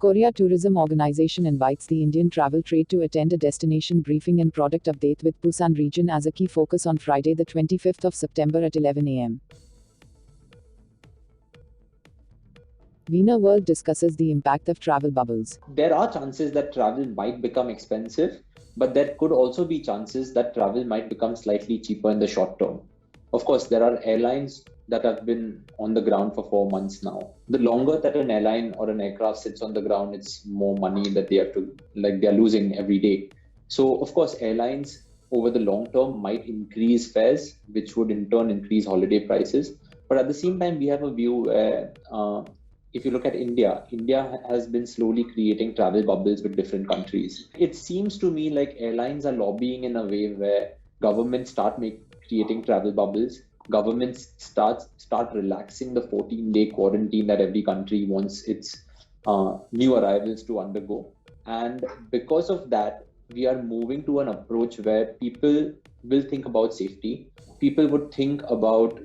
Korea Tourism Organization invites the Indian travel trade to attend a destination briefing and product update with Busan region as a key focus on Friday, the 25th of September at 11 a.m. Veena World discusses the impact of travel bubbles. There are chances that travel might become expensive, but there could also be chances that travel might become slightly cheaper in the short term. Of course, there are airlines that have been on the ground for 4 months now. The longer that an airline or an aircraft sits on the ground, it's more money that they're losing every day. So, of course, airlines over the long term might increase fares, which would in turn increase holiday prices. But at the same time, we have a view where if you look at India, India has been slowly creating travel bubbles with different countries. It seems to me like airlines are lobbying in a way where governments start creating travel bubbles. Governments start relaxing the 14-day quarantine that every country wants its new arrivals to undergo. And because of that, we are moving to an approach where people will think about safety. People would think about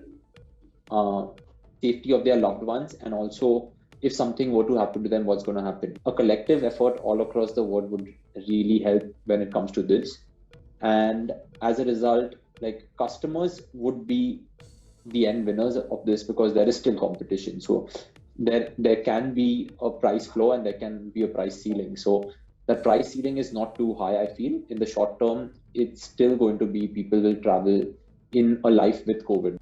safety of their loved ones, and also if something were to happen to them, what's going to happen. A collective effort all across the world would really help when it comes to this. And as a result, like, customers would be the end winners of this because there is still competition. So there can be a price floor and there can be a price ceiling. So the price ceiling is not too high, I feel. In the short term, it's still going to be people will travel in a life with COVID.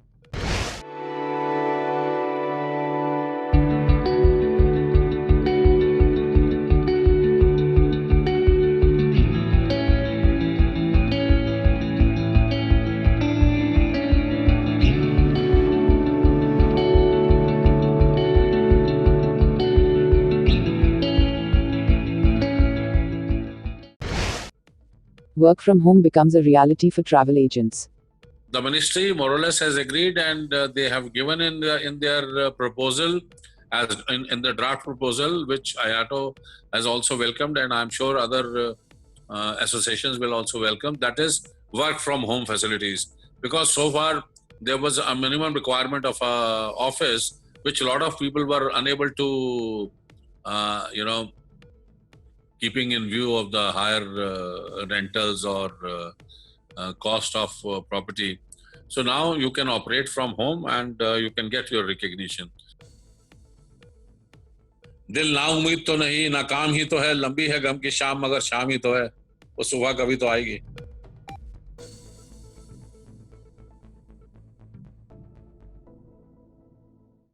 Work from home becomes a reality for travel agents. The ministry more or less has agreed, and they have given in their proposal, as in the draft proposal, which IATO has also welcomed, and I'm sure other associations will also welcome, that is work from home facilities. Because so far there was a minimum requirement of office, which a lot of people were unable to, keeping in view of the higher rentals or cost of property. So now you can operate from home and you can get your recognition. दिल ना उम्मीद तो नहीं, ना काम ही तो है, लंबी है गम की शाम मगर शाम ही तो है, वो सुबह कभी तो आएगी.